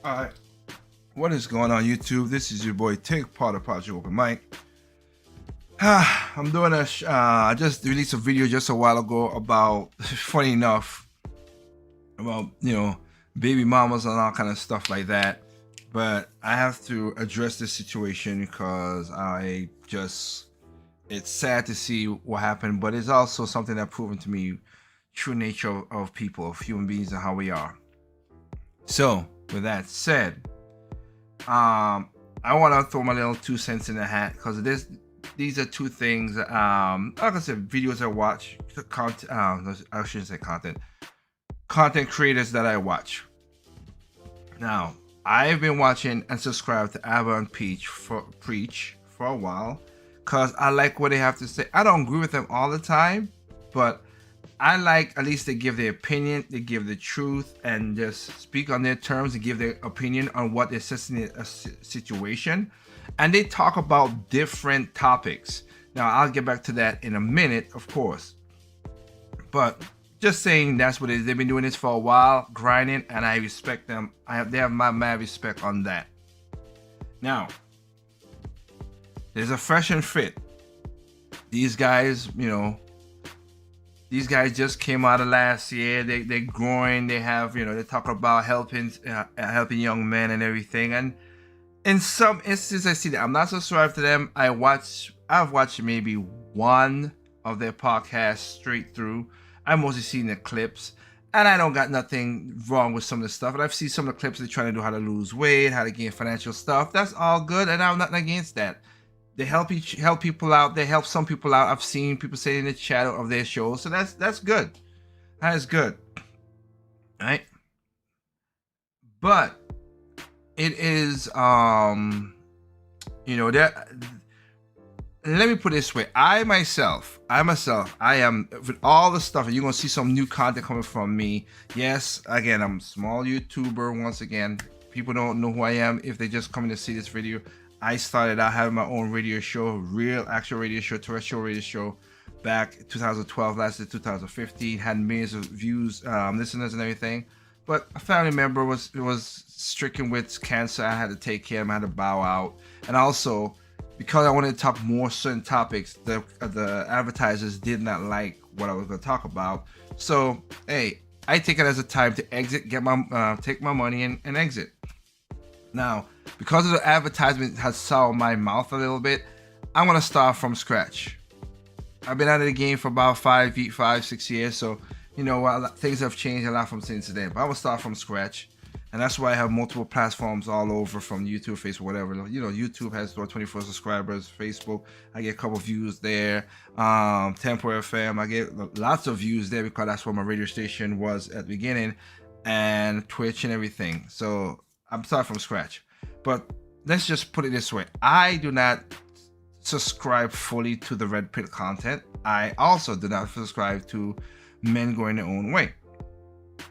Alright, what is going on YouTube? This is your boy Take Part of Project Open Mic. I'm doing I just released a video just a while ago about, funny enough, about, baby mamas and all kind of stuff like that. But I have to address this situation because it's sad to see what happened, but it's also something that proven to me true nature of people, of human beings, and how we are. So, with that said, I want to throw my little 2 cents in the hat because these are two things. Like I said, videos I watch, content. I shouldn't say content creators that I watch. Now, I've been watching and subscribed to Ava and Preach for a while because I like what they have to say. I don't agree with them all the time, but I like at least they give their opinion, they give the truth, and just speak on their terms and give their opinion on what they're assessing a situation. And they talk about different topics. Now, I'll get back to that in a minute, of course. But just saying that's what it is. They've been doing this for a while, grinding, and I respect them. They have my mad respect on that. Now, there's a fresh and fit. These guys, these guys just came out of last year. They're growing. They have, they talk about helping young men and everything. And in some instances, I see that. I'm not subscribed to them. I've watched maybe one of their podcasts straight through. I've mostly seen the clips, and I don't got nothing wrong with some of the stuff. And I've seen some of the clips they're trying to do how to lose weight, how to gain financial stuff. That's all good, and I'm not against that. They help people out. They help some people out. I've seen people say in the chat of their shows, so that's good. That is good, right? But it is, let me put it this way. I myself, I am, with all the stuff, and you're going to see some new content coming from me. Yes, again, I'm a small YouTuber. Once again, people don't know who I am if they just coming to see this video. I started out having my own radio show, real actual radio show, terrestrial radio show, back 2012, lasted 2015, had millions of views, listeners and everything. But a family member was stricken with cancer. I had to take care of him, I had to bow out. And also, because I wanted to talk more certain topics, the advertisers did not like what I was going to talk about. So, hey, I take it as a time to exit, take my money and exit. Now, because of the advertisement has soiled my mouth a little bit, I'm going to start from scratch. I've been out of the game for about 6 years, so things have changed a lot from since then. But I will start from scratch, and that's why I have multiple platforms all over, from YouTube, Facebook, whatever. YouTube has 24 subscribers. Facebook, I get a couple views there. Tempo FM, I get lots of views there because that's where my radio station was at the beginning, and Twitch and everything. So I'm starting from scratch. But let's just put it this way. I do not subscribe fully to the red pill content. I also do not subscribe to men going their own way.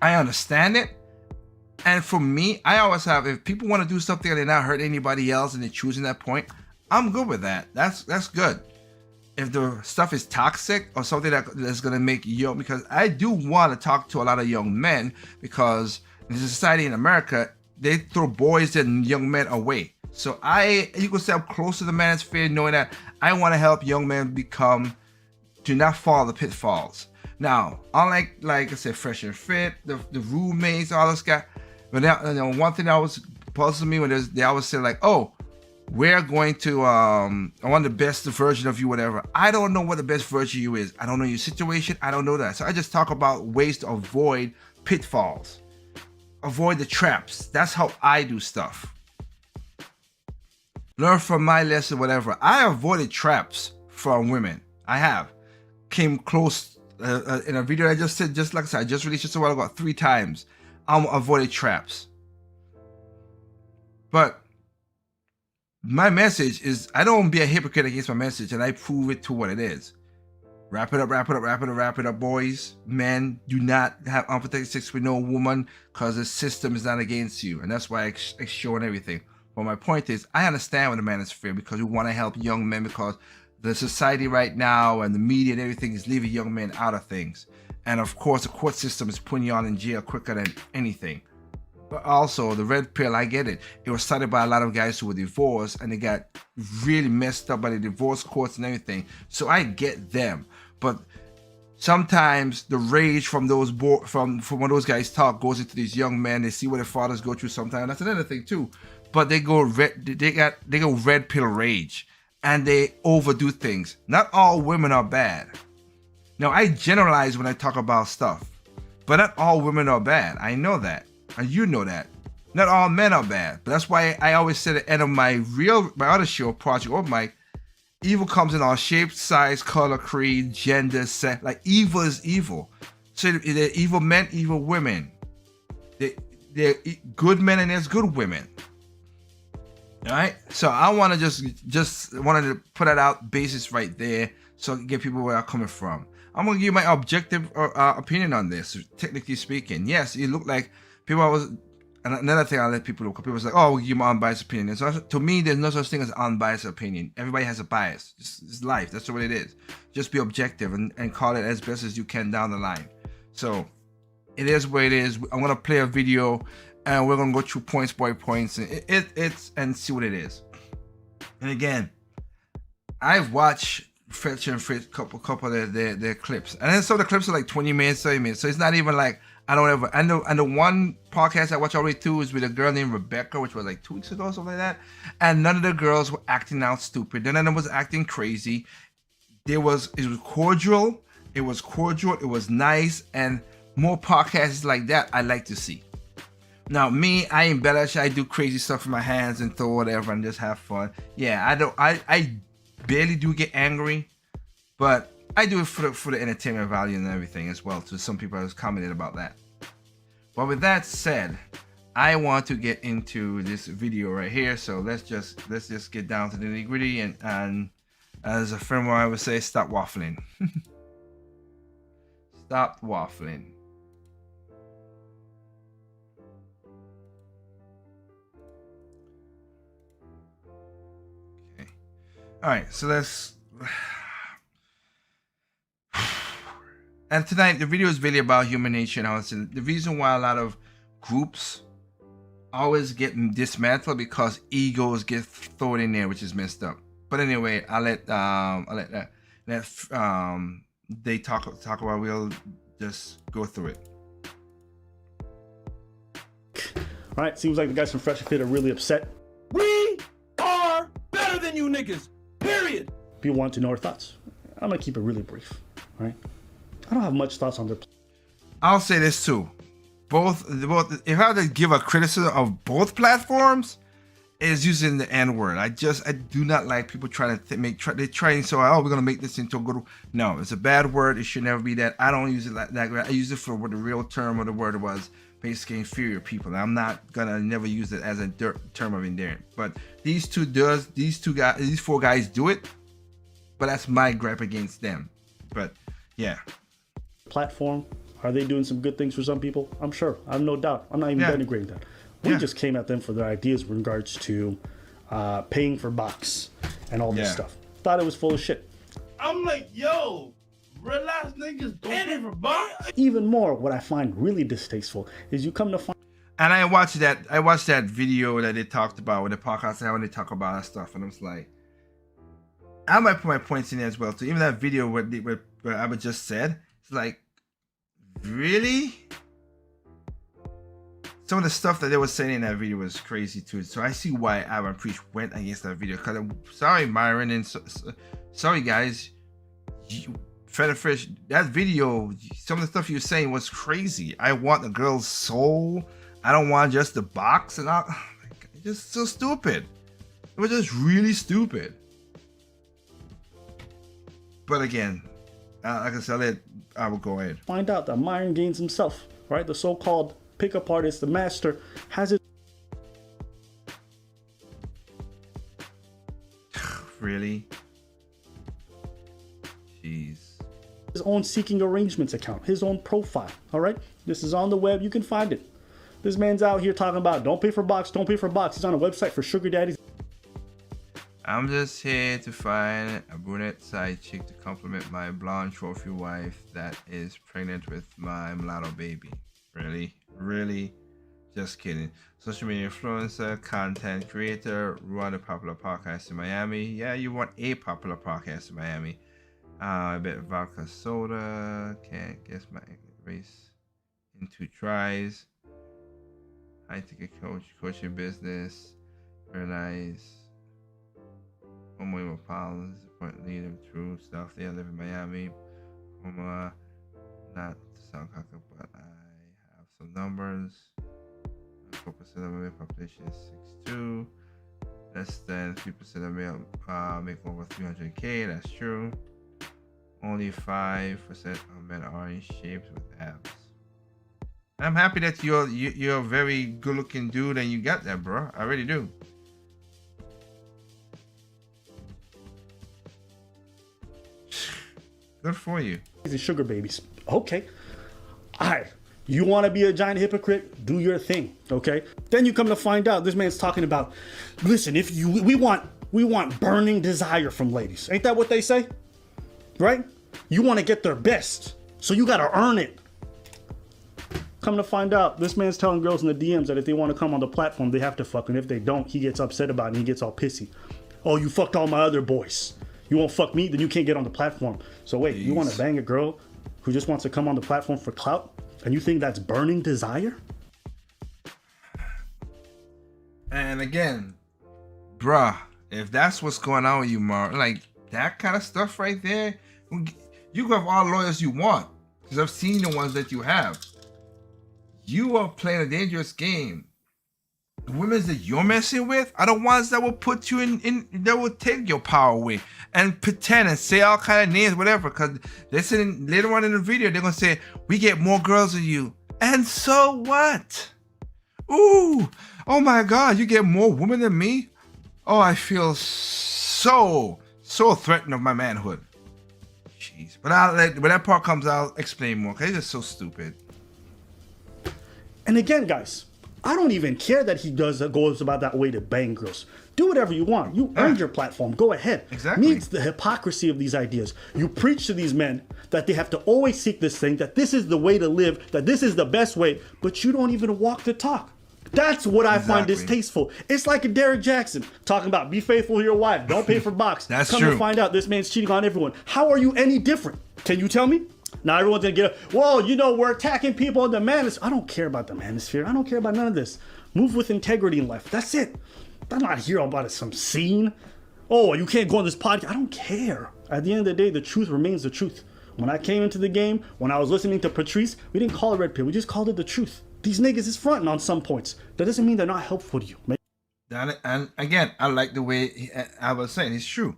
I understand it. And for me, I always have, if people want to do something and they're not hurting anybody else and they're choosing that point, I'm good with that. That's good. If the stuff is toxic or something that's going to make because I do want to talk to a lot of young men, because in the society in America, they throw boys and young men away. So you could say I'm close to the manosphere, knowing that I want to help young men do not fall the pitfalls. Now, unlike, like I said, Fresh and Fit, the roommates, all this guy. But now, one thing that always puzzles me when they always say like, "Oh, we're going to I want the best version of you," whatever. I don't know what the best version of you is. I don't know your situation. I don't know that. So I just talk about ways to avoid pitfalls. Avoid the traps. That's how I do stuff. Learn from my lesson, whatever. I avoided traps from women. I have. Came close in a video I just said, just like I said, I just released just a while ago, 3 times. I avoided traps. But my message is, I don't be a hypocrite against my message, and I prove it to what it is. Wrap it up, boys. Men, do not have unprotected sex with no woman, because the system is not against you. And that's why I show and everything. But my point is, I understand when the man is fair, because we want to help young men, because the society right now and the media and everything is leaving young men out of things. And of course, the court system is putting you on in jail quicker than anything. But also the red pill, I get it. It was started by a lot of guys who were divorced and they got really messed up by the divorce courts and everything. So I get them. But sometimes the rage from those from when those guys talk goes into these young men. They see what their fathers go through sometimes. That's another thing too. But they go red pill rage and they overdo things. Not all women are bad. Now I generalize when I talk about stuff, but not all women are bad. I know that. And you know that. Not all men are bad. But that's why I always say at the end of my other show, Project Open Mic, evil comes in all shapes, size, color, creed, gender, sex. Like evil is evil. So there are evil men, evil women. There are good men and there's good women. All right. So I want to just wanted to put that out basis right there, so I can get people where I'm coming from. I'm gonna give you my objective opinion on this. Technically speaking, yes, it looked like. People always, and another thing I let people look. People was like, "Oh, we'll give you my unbiased opinion." And so to me, there's no such thing as unbiased opinion. Everybody has a bias. It's life. That's what it is. Just be objective and call it as best as you can down the line. So it is what it is. I'm gonna play a video, and we're gonna go through points by points, and and see what it is. And again, I've watched Fetch and Fritz couple of their clips, and then some of the clips are like 20 minutes, 30 minutes. So it's not even like. I don't ever. And the one podcast I watched all the way through was with a girl named Rebecca, which was like 2 weeks ago, or something like that. And none of the girls were acting out stupid. None of them was acting crazy. It was cordial. It was nice, and more podcasts like that I like to see. Now me, I embellish. I do crazy stuff with my hands and throw whatever and just have fun. Yeah, I don't. I barely do get angry, but I do it for the entertainment value and everything as well. So some people have commented about that. But with that said, I want to get into this video right here. So let's just get down to the nitty gritty, and as a friend of mine would say, stop waffling. Stop waffling. Okay. All right. So let's. And tonight, the video is really about human nature. And the reason why a lot of groups always get dismantled because egos get thrown in there, which is messed up. But anyway, I'll let they talk about. We'll just go through it. All right, seems like the guys from Fresh and Fit are really upset. We are better than you niggas. Period. People want to know our thoughts. I'm gonna keep it really brief. All right. I don't have much thoughts on their. I'll say this too. Both. If I had to give a criticism of both platforms, is using the N word. I do not like people trying to they're trying so. Oh, we're gonna make this into a good. No, it's a bad word. It should never be that. I don't use it like that. I use it for what the real term of the word was. Basically, inferior people. I'm not gonna never use it as a term of endearment. But these four guys do it. But that's my gripe against them. But yeah. Platform, are they doing some good things for some people? I'm sure. I have no doubt. I'm not even denigrating that. We just came at them for their ideas with regards to paying for box and all this stuff. Thought it was full of shit. I'm like, yo, realize niggas don't pay for box. Even more, what I find really distasteful is you come to find. And I watched that video that they talked about with the podcast when they talk about that stuff, and I was like, I might put my points in there as well. So even that video where I just said, it's like, really? Some of the stuff that they were saying in that video was crazy too. So I see why Ivan Preach went against that video. Cause sorry, Myron, and sorry guys. Fred and Fish, that video, some of the stuff you were saying was crazy. I want the girl's soul. I don't want just the box, and all. Just so stupid. It was just really stupid. But again, like I said, I will go ahead. Find out that Myron Gaines himself, right, the so-called pickup artist, the master, has his. Really? Jeez. His own seeking arrangements account, his own profile. All right, this is on the web. You can find it. This man's out here talking about don't pay for box, don't pay for box. He's on a website for sugar daddies. I'm just here to find a brunette side chick to compliment my blonde trophy wife that is pregnant with my mulatto baby. Really? Really? Just kidding. Social media influencer, content creator, run a popular podcast in Miami. Yeah, you want a popular podcast in Miami. I bet vodka soda. Can't guess my race in 2 tries. High ticket coach, coaching business. Very nice. 1 million pounds. Point leader, true stuff. They live in Miami. Not to sound cocky, but I have some numbers. 4% of male population is 6'2". Less than 3% of male make over 300K. That's true. Only 5% of men are in shape with abs. I'm happy that you're a very good-looking dude and you got that, bro. I really do. Good for you. These sugar babies. Okay. All right. You want to be a giant hypocrite? Do your thing. Okay. Then you come to find out this man's talking about, listen, we want burning desire from ladies. Ain't that what they say? Right? You want to get their best. So you got to earn it. Come to find out, this man's telling girls in the DMs that if they want to come on the platform, they have to fuck. And if they don't, he gets upset about it and he gets all pissy. Oh, you fucked all my other boys. You won't fuck me, then you can't get on the platform. So wait, you want to bang a girl who just wants to come on the platform for clout? And you think that's burning desire? And again, bruh, if that's what's going on with you, Mark, like that kind of stuff right there, you can have all lawyers you want. Because I've seen the ones that you have. You are playing a dangerous game. The women that you're messing with are the ones that will put you in that will take your power away and pretend and say all kind of names, whatever. Because listen, later on in the video, they're gonna say, we get more girls than you. And so what? Ooh, oh my God, you get more women than me? Oh, I feel so threatened of my manhood. Jeez. But when that part comes out, I'll explain more. Because it's just so stupid. And again, guys, I don't even care that he goes about that way to bang girls. Do whatever you want. You earned your platform. Go ahead. Exactly. Me, it's the hypocrisy of these ideas. You preach to these men that they have to always seek this thing, that this is the way to live, that this is the best way, but you don't even walk the talk. That's what I find distasteful. It's like a Derek Jackson talking about be faithful to your wife, don't pay for box. That's Come true. to find out this man's cheating on everyone. How are you any different? Can you tell me? Now everyone's gonna get up. Well, you know, we're attacking people in the manosphere. I don't care about the manosphere. I don't care about none of this. Move with integrity in life. That's it. I'm not here about some scene. Oh, you can't go on this podcast. I don't care. At the end of the day, the truth remains the truth. When I came into the game, when I was listening to Patrice, we didn't call it red pill. We just called it the truth. These niggas is fronting on some points. That doesn't mean they're not helpful to you. And again, I like the way I was saying. It's true.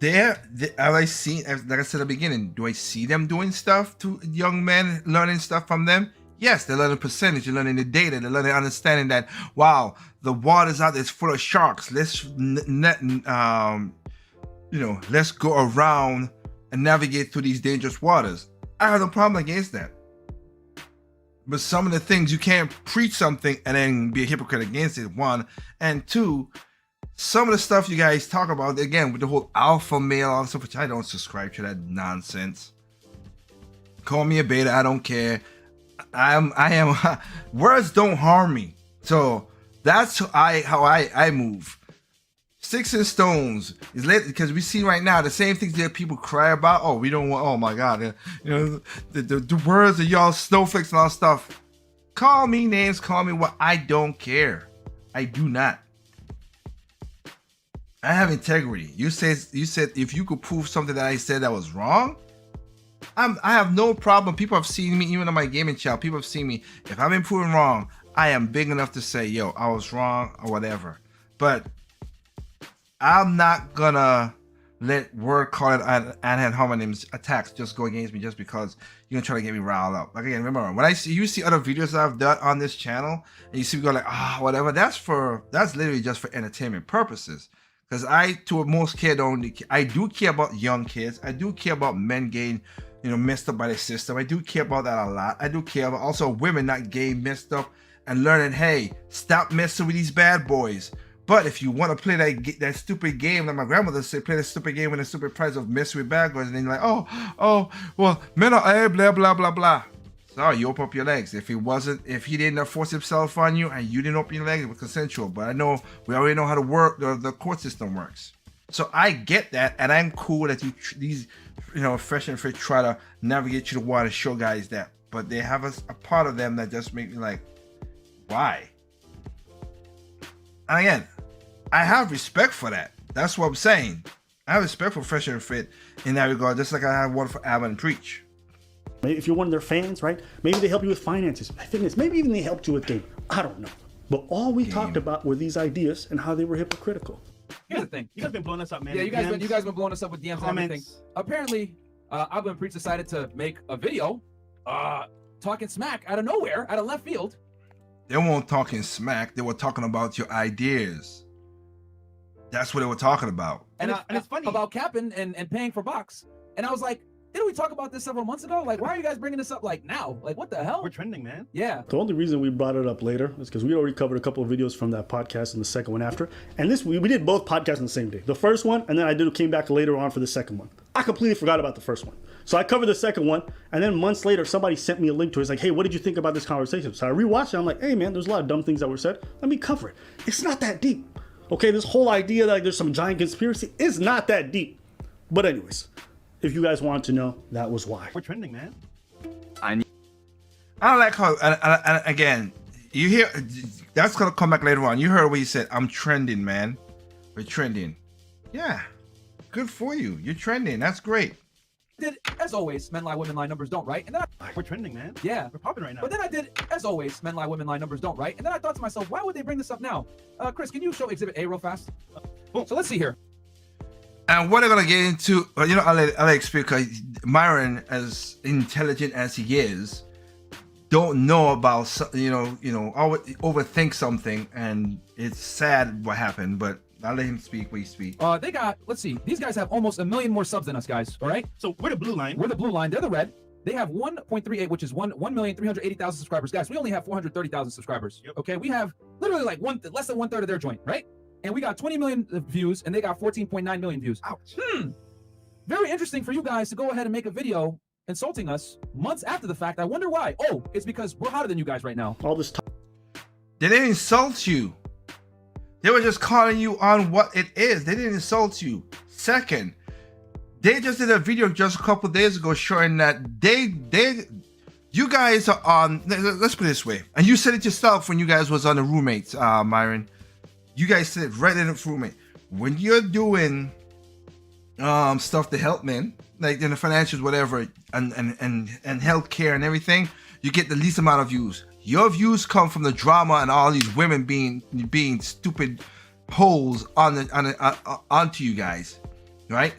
Have I seen, like I said at the beginning, do I see them doing stuff to young men, learning stuff from them? Yes, they're learning percentage, they're learning the data, they're learning understanding that, wow, the waters out there is full of sharks. Let's, let's go around and navigate through these dangerous waters. I have no problem against that. But some of the things, you can't preach something and then be a hypocrite against it, one. And two, some of the stuff you guys talk about, again, with the whole alpha male, all stuff, which I don't subscribe to that nonsense. Call me a beta, I don't care. I am words don't harm me. So that's how I move. Sticks and stones is lit, because we see right now the same things that people cry about. Oh, we don't want, oh my God, the words of y'all snowflakes and all stuff. Call me names, call me what, I don't care. I do not. I have integrity. You said if you could prove something that I said that was wrong, I have no problem. People have seen me, even on my gaming channel. People have seen me. If I've been proven wrong, I am big enough to say, yo, I was wrong or whatever. But I'm not gonna let word called and homonyms attacks just go against me just because you're gonna try to get me riled up. Like again, remember when you see other videos that I've done on this channel and you see me go like, whatever, that's literally just for entertainment purposes. Because I do care about young kids. I do care about men getting, messed up by the system. I do care about that a lot. I do care about also women not getting messed up and learning, hey, stop messing with these bad boys. But if you want to play that stupid game, like my grandmother said, play the stupid game with the stupid price of messing with bad boys, and then you're like, oh, well, men are blah, blah, blah, blah. Sorry, you open up your legs. If he didn't force himself on you and you didn't open your legs, it was consensual. But I know we already know how to work the court system works. So I get that, and I'm cool that these fresh and fit try to navigate you the water, show guys that. But they have a part of them that just make me like, why? And again, I have respect for that. That's what I'm saying. I have respect for Fresh and Fit in that regard, just like I have one for Abba and Preach. If you're one of their fans, right? Maybe they help you with finances, fitness. Maybe even they helped you with game. I don't know. But all we talked about were these ideas and how they were hypocritical. Here's the thing. You guys been blowing us up, man. Yeah, you guys been blowing us up with DMs and everything. Apparently, Abba and Preach decided to make a video talking smack out of nowhere, out of left field. They weren't talking smack. They were talking about your ideas. That's what they were talking about. And it's funny. About capping and paying for box. And I was like, didn't we talk about this several months ago? Like, why are you guys bringing this up like now? Like, what the hell? We're trending, man. Yeah. The only reason we brought it up later is because we already covered a couple of videos from that podcast and the second one after. And this we did both podcasts on the same day. The first one, and then came back later on for the second one. I completely forgot about the first one. So I covered the second one, and then months later, somebody sent me a link to it. It's like, hey, what did you think about this conversation? So I rewatched it. I'm like, hey, man, there's a lot of dumb things that were said. Let me cover it. It's not that deep. Okay, this whole idea that like, there's some giant conspiracy is not that deep. But anyways, if you guys wanted to know, that was why. We're trending, man. I don't like how, and again, you hear, that's going to come back later on. You heard what he said. I'm trending, man. We're trending. Yeah, good for you. You're trending. That's great. Did, as always, men lie, women lie, numbers don't, right? And then We're trending, man. yeah. We're popping right now. But then I did, as always, men lie, women lie, numbers don't, right? And then I thought to myself, why would they bring this up now? Chris, can you show Exhibit A real fast? So let's see here. And what they're gonna get into, I'll let explain, because Myron, as intelligent as he is, don't know about always overthink something, and it's sad what happened. But I'll let him speak what he speak. They got, let's see, these guys have almost 1 million more subs than us, guys. All right. So we're the blue line. We're the blue line. They're the red. They have 1.38, which is 1,380,000 subscribers. Guys, we only have 430,000 subscribers. Yep. Okay, we have literally like less than 1/3 of their joint, right? And we got 20 million views, and they got 14.9 million views. Ouch. Very interesting for you guys to go ahead and make a video insulting us months after the fact. I wonder why. Oh, it's because we're hotter than you guys right now. All this time. They didn't insult you. They were just calling you on what it is. They didn't insult you. Second, they just did a video just a couple days ago showing that you guys are on. Let's put it this way, and you said it yourself when you guys was on the roommates, Myron. You guys said right in the roommate, when you're doing stuff to help men, like in the financials, whatever, and healthcare and everything, you get the least amount of views. Your views come from the drama and all these women being stupid holes onto you guys, right?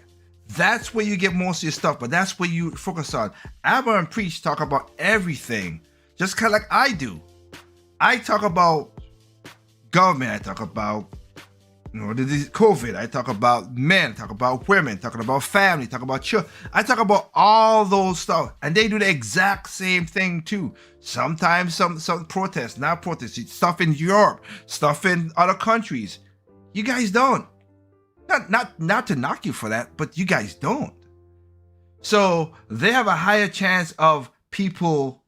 That's where you get most of your stuff, but that's where you focus on. Abba and Preach talk about everything, just kind of like I do. I talk about government. I talk about the COVID. I talk about men. I talk about women. Talking about family. Talk about children. I talk about all those stuff, and they do the exact same thing too. Sometimes some protests, not protests, stuff in Europe, stuff in other countries. You guys don't. Not to knock you for that, but you guys don't. So they have a higher chance of people,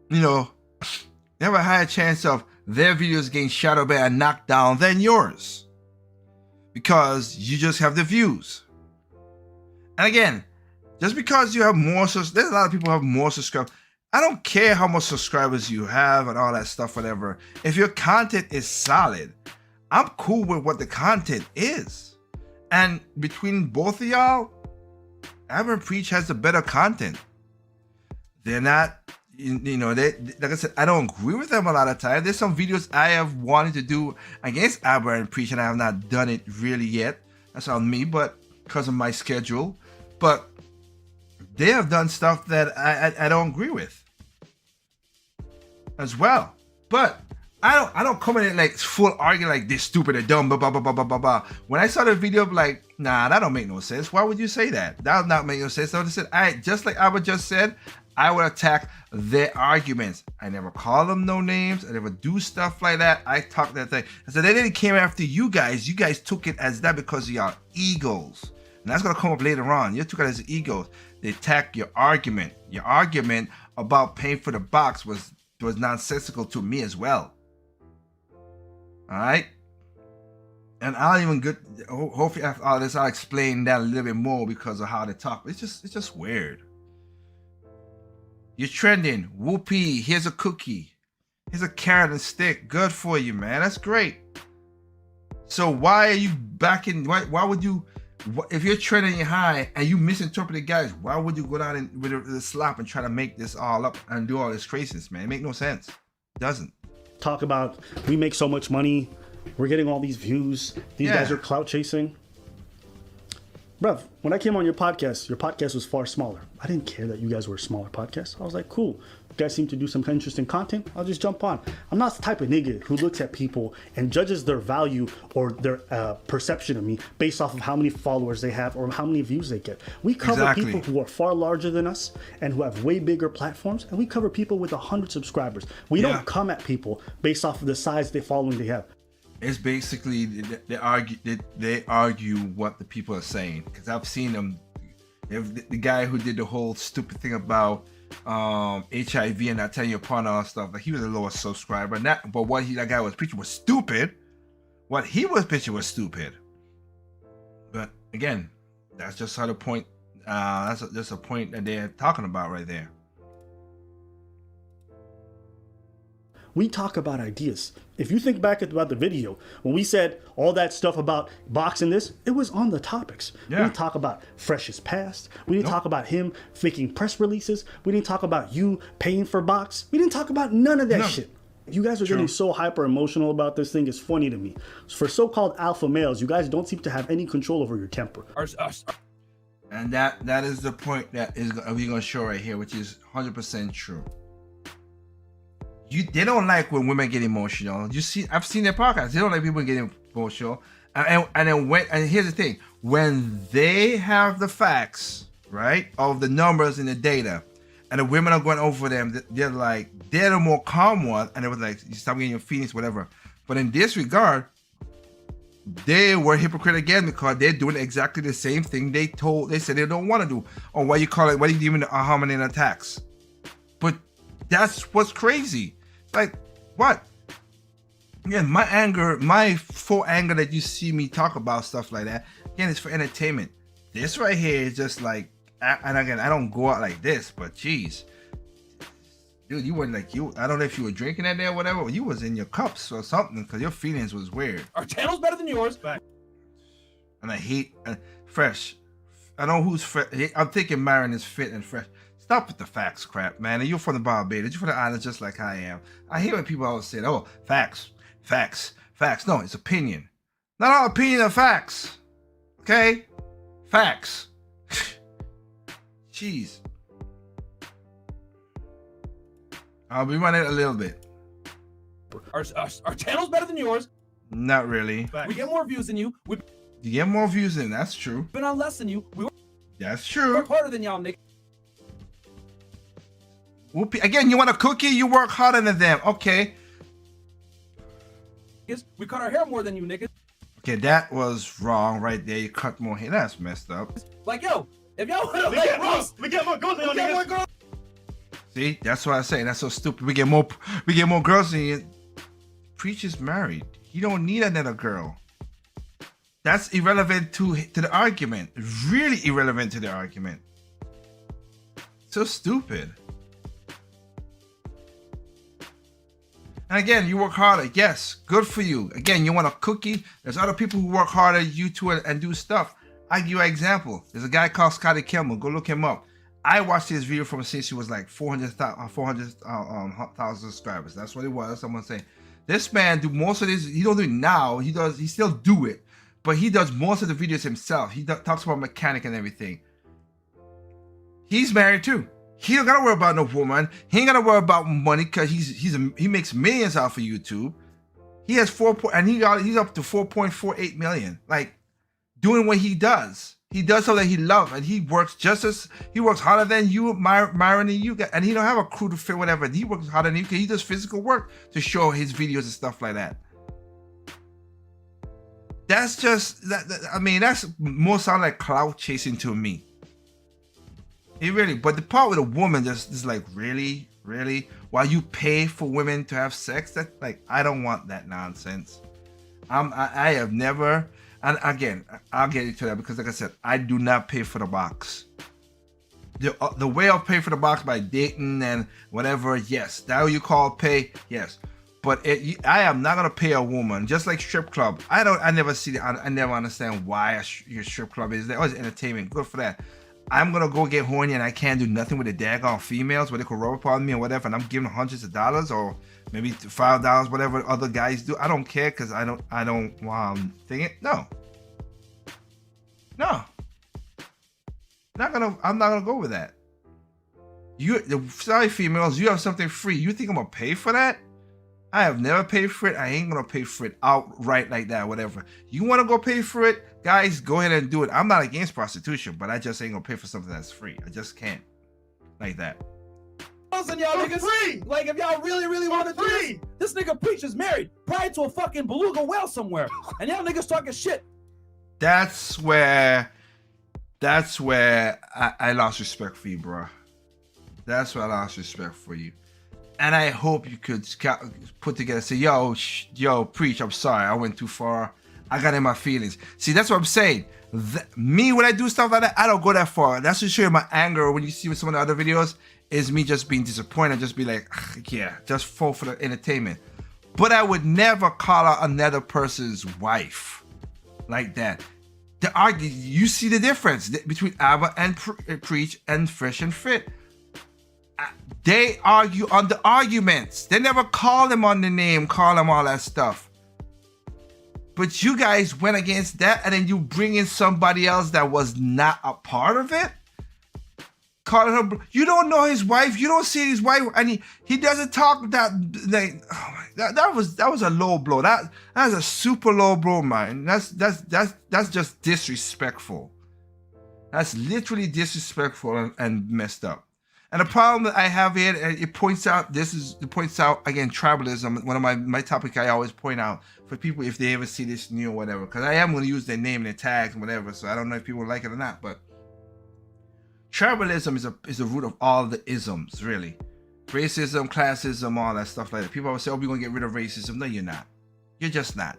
they have a higher chance of their videos getting shadowed by and knocked down than yours, because you just have the views. And again, just because you have more, there's a lot of people who have more subscribers. I don't care how much subscribers you have and all that stuff, whatever. If your content is solid, I'm cool with what the content is. And between both of y'all, Abba and Preach has the better content. They're not, they, like I said, I don't agree with them a lot of times. There's some videos I have wanted to do against Abba and Preach, and I have not done it really yet. That's on me, but because of my schedule. But they have done stuff that I don't agree with as well. But I don't come in like full arguing like this stupid and dumb, blah, blah, blah, blah, blah, blah, blah. When I saw the video, I'm like, nah, that don't make no sense. Why would you say that? That would not make no sense. So I said, just like Abba just said, I would attack their arguments. I never call them no names. I never do stuff like that. I talk that thing. I said, they didn't came after you guys. You guys took it as that because of your egos. And that's going to come up later on. You took it as egos. They attack your argument. Your argument about paying for the box was nonsensical to me as well. All right. And I'll even hopefully after all this, I'll explain that a little bit more because of how they talk. It's just weird. You're trending. Whoopee. Here's a cookie. Here's a carrot and stick. Good for you, man. That's great. So why are you backing? Why would you, if you're trending high and you misinterpret the guys, why would you go down and with a slap and try to make this all up and do all this craziness, man? It make no sense. It doesn't. Talk about, we make so much money. We're getting all these views. These guys are clout chasing. Bruv, when I came on your podcast was far smaller. I didn't care that you guys were a smaller podcast. I was like, cool. You guys seem to do some interesting content. I'll just jump on. I'm not the type of nigga who looks at people and judges their value or their perception of me based off of how many followers they have or how many views they get. We cover people who are far larger than us and who have way bigger platforms, and we cover people with 100 subscribers. We don't come at people based off of the size of the following they have. It's basically they argue what the people are saying, because I've seen them. If the guy who did the whole stupid thing about HIV and not telling your partner all stuff, like he was the lowest subscriber, and but what that guy was preaching was stupid. What he was preaching was stupid. But again, that's just how the point. That's just a point that they're talking about right there. We talk about ideas. If you think back about the video, when we said all that stuff about boxing this, it was on the topics. We didn't talk about Fresh's past. We didn't talk about him faking press releases. We didn't talk about you paying for box. We didn't talk about none of that shit. You guys are getting so hyper emotional about this thing. It's funny to me. For so-called alpha males, you guys don't seem to have any control over your temper. And that is the point that we're going to show right here, which is 100% true. They don't like when women get emotional. I've seen their podcasts. They don't like people getting emotional. And here's the thing: when they have the facts, right, of the numbers and the data, and the women are going over them, they're the more calm one, and it was like, you stop getting your feelings, whatever. But in this regard, they were hypocrite again, because they're doing exactly the same thing they said they don't want to do. Or what do you even hominin attacks? But that's what's crazy. Like, what? Again, my full anger that you see me talk about stuff like that, again, it's for entertainment. This right here is just like, and again, I don't go out like this, but geez, dude, you weren't like, I don't know if you were drinking that day or whatever, or you was in your cups or something, because your feelings was weird. Our channel's better than yours. And I hate Fresh. I know who's Fresh. I'm thinking Marin is fit and Fresh. Stop with the facts crap, man. And you're from the Barbados. You're from the islands just like I am. I hear when people always say, oh, facts. No, it's opinion. Not all opinion are facts. Okay? Facts. Jeez. I'll be running a little bit. Our channel's better than yours. Not really. We get more views than you. You get more views than that's true. Been on less than you. That's true. Work harder than y'all, nigga. Again, you want a cookie? You work harder than them. Okay. We cut our hair more than you, niggas. Okay, that was wrong right there. You cut more hair. That's messed up. Like, yo, if y'all want We get more girls than y'all niggas. See, that's what I say. That's so stupid. We get more girls than you. Preacher's married. He don't need another girl. That's irrelevant to the argument. Really irrelevant to the argument. So stupid. And again, you work harder. Yes, good for you. Again, you want a cookie? There's other people who work harder than you too and do stuff. I'll give you an example. There's a guy called Scotty Kimmel. Go look him up. I watched his video from since he was like 400,000 subscribers. That's what it was. Someone saying, this man do most of this. He don't do it now. He still do it, but he does most of the videos himself. He talks about mechanic and everything. He's married too. He don't gotta worry about no woman. He ain't gotta worry about money, because he makes millions off of YouTube. He has he's up to 4.48 million. Like, doing what he does. He does something he loves, and he works harder than you, Myron, and you. And he don't have a crew to fit whatever. He works harder than you, because he does physical work to show his videos and stuff like that. That's just I mean, that's more sound like clout chasing to me. It really, but the part with a woman just is like, really? While you pay for women to have sex, that like, I don't want that nonsense. I have never, and again, I'll get into that because like I said, I do not pay for the box. The way I'll pay for the box by dating and whatever, yes. That what you call pay, yes. But I am not gonna pay a woman, just like strip club. I never see that. I never understand why your strip club is there. Oh, it's entertainment, good for that. I'm gonna go get horny and I can't do nothing with the daggone females where they could rub upon me or whatever, and I'm giving hundreds of dollars or maybe $5, whatever other guys do. I don't care because I don't think it. No. I'm not gonna go with that. Sorry females, you have something free. You think I'm gonna pay for that? I have never paid for it. I ain't gonna pay for it outright like that, whatever. You wanna go pay for it? Guys, go ahead and do it. I'm not against prostitution, but I just ain't gonna pay for something that's free. I just can't. Like that. Listen, y'all niggas. Free. Like, if y'all really want to do this nigga Preach is married, probably to a fucking beluga whale somewhere. And y'all niggas talking shit. That's where I lost respect for you, bro. That's where I lost respect for you. And I hope you could put together, say, yo, Preach, I'm sorry, I went too far. I got in my feelings. See, that's what I'm saying. Me, when I do stuff like that, I don't go that far. That's to show you my anger. When you see some of the other videos, is me just being disappointed, just be like, yeah, just fall for the entertainment. But I would never call out another person's wife like that. You see the difference between Abba and Preach and Fresh and Fit. They argue on the arguments. They never call them on the name, call them all that stuff. But you guys went against that, and then you bring in somebody else that was not a part of it. Calling her, you don't know his wife. You don't see his wife, and he doesn't talk that. Like, oh my, that was a low blow. That's a super low blow, man. That's just disrespectful. That's literally disrespectful and messed up. And the problem that I have here, it points out again, tribalism. One of my topic I always point out for people if they ever see this new or whatever, because I am going to use their name and their tags and whatever. So I don't know if people like it or not, but tribalism is the root of all the isms, really. Racism, classism, all that stuff like that. People always say, "Oh, we're going to get rid of racism." No, you're not. You're just not.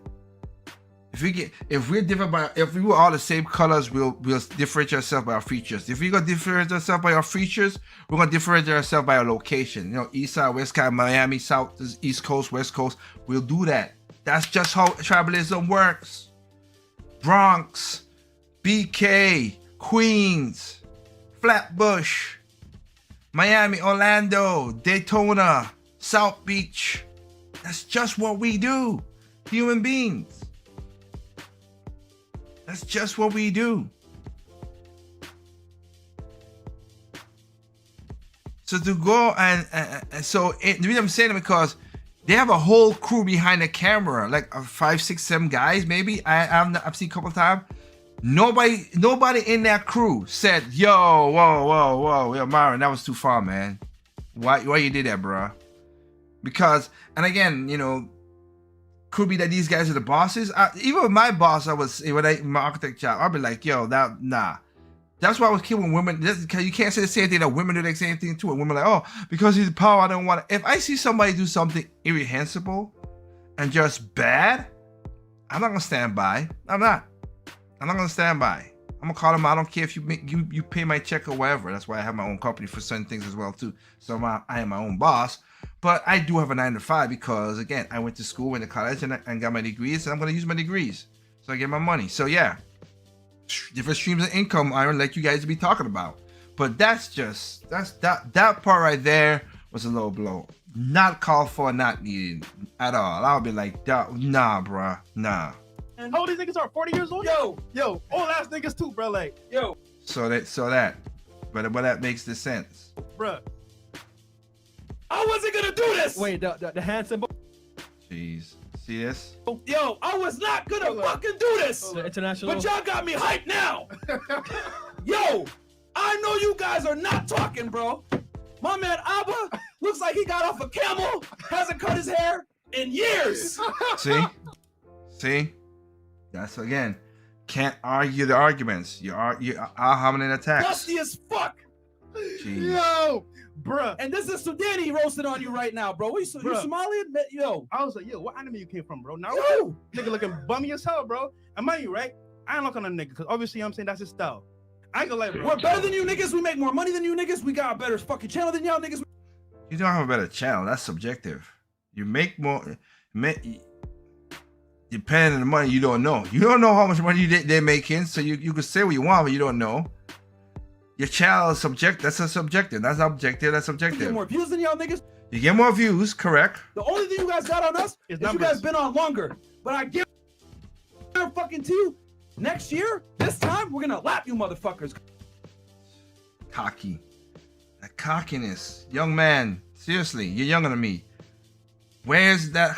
If we were all the same colors, we'll differentiate ourselves by our features. If we're gonna differentiate ourselves by our features, we're gonna differentiate ourselves by our location. You know, east side, west side, Miami, south, east coast, west coast. We'll do that. That's just how tribalism works. Bronx, BK, Queens, Flatbush, Miami, Orlando, Daytona, South Beach. That's just what we do. Human beings. That's just what we do. So to go the reason I'm saying it because they have a whole crew behind the camera, like 5, 6, 7 guys, maybe. I've seen a couple of times. Nobody in that crew said, "Yo, whoa, Myron, that was too far, man. Why you did that, bro?" Because, and again, you know, could be that these guys are the bosses. Even with my boss, my architect job, I'll be like, yo, nah. That's why I was killing women. Because you can't say the same thing that women do the same thing too. And women are like, oh, because he's power, I don't want it. If I see somebody do something irreprehensible and just bad, I'm not gonna stand by. I'm not gonna stand by. I'm gonna call them. I don't care if you pay my check or whatever. That's why I have my own company for certain things as well too. So I am my own boss. But I do have a 9 to 5 because, again, I went to school, went to college, and got my degrees, and I'm going to use my degrees. So I get my money. So, yeah, different streams of income, Iron, like you guys be talking about. But that part right there was a low blow. Not called for, not needed at all. I'll be like, nah, bruh, nah. And how old these niggas are? 40 years old? Yo, old ass niggas too, bro. Like, yo. So that. But that makes the sense. Bruh. I wasn't gonna do this. Wait, the hand symbol. Jeez, see this? Yo, I was not gonna fucking do this. International. But y'all got me hyped now. Yo, I know you guys are not talking, bro. My man Abba looks like he got off a camel. Hasn't cut his hair in years. See? That's again. Can't argue the arguments. You're having an attack. Dusty as fuck. Jeez. Yo, bruh. And this is Sudani roasting on you right now, bro. You Bruh. Somalian? Yo. I was like, yo, what anime you came from, bro? Now, Yo. nigga looking bummy as hell, bro. And mind you, right? I ain't look on a nigga, because obviously, I'm saying that's his style. I ain't gonna lie, bro. We're better than you niggas. We make more money than you niggas. We got a better fucking channel than y'all niggas. You don't have a better channel. That's subjective. You make more. Depending on the money, you don't know. You don't know how much money they're making, so you can say what you want, but you don't know. Your channel is subjective. That's a subjective. That's objective. That's We subjective. get more views than y'all niggas. You get more views, correct? The only thing you guys got on us is you numbers. guys been on longer. But I give fucking to you, next year, this time, we're gonna lap you motherfuckers. Cocky. That cockiness. Young man, seriously, you're younger than me. Where's that?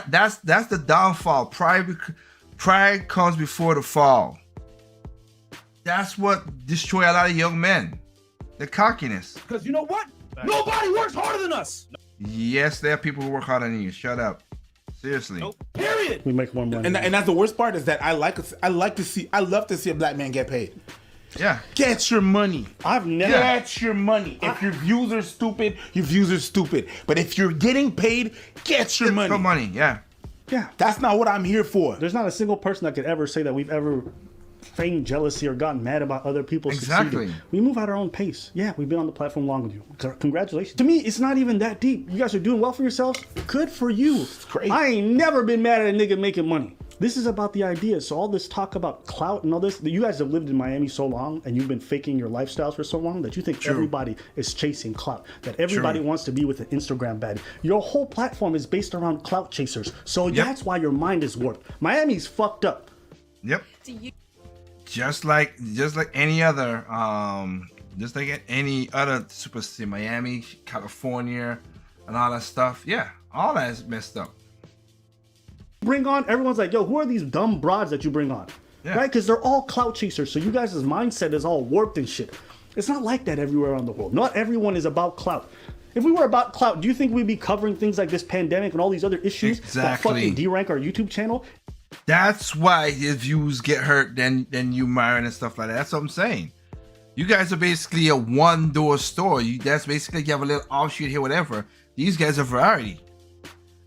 That's the downfall. Pride comes before the fall. That's what destroy a lot of young men. The cockiness. Because you know what? Nobody works harder than us. Yes, there are people who work harder than you. Shut up. Seriously. Nope. Period. We make more money. And that's the worst part is that I love to see a black man get paid. Yeah. Get your money. I've never. Get your money. If your views are stupid, your views are stupid. But if you're getting paid, get your money. Get money. Yeah. Yeah. That's not what I'm here for. There's not a single person that could ever say that we've ever feigned jealousy or gotten mad about other people Exactly. succeeding. We move at our own pace. Yeah, we've been on the platform longer than you. Congratulations. To me, it's not even that deep. You guys are doing well for yourselves. Good for you. Great. I ain't never been mad at a nigga making money. This is about the ideas. So all this talk about clout and all this, you guys have lived in Miami so long and you've been faking your lifestyles for so long that you think everybody is chasing clout, that everybody wants to be with an Instagram baddie. Your whole platform is based around clout chasers. So that's why your mind is warped. Miami's fucked up. Yep. Just like any other super city, Miami, California, and all that stuff. Yeah, all that is messed up. Bring on, everyone's like, yo, who are these dumb broads that you bring on? Yeah. Right? Because they're all clout chasers. So you guys' mindset is all warped and shit. It's not like that everywhere around the world. Not everyone is about clout. If we were about clout, do you think we'd be covering things like this pandemic and all these other issues that Exactly. fucking de-rank our YouTube channel? That's why his views get hurt than you, Myron, and stuff like that. That's what I'm saying. You guys are basically a one-door store. That's basically you have a little offshoot here, whatever. These guys are variety.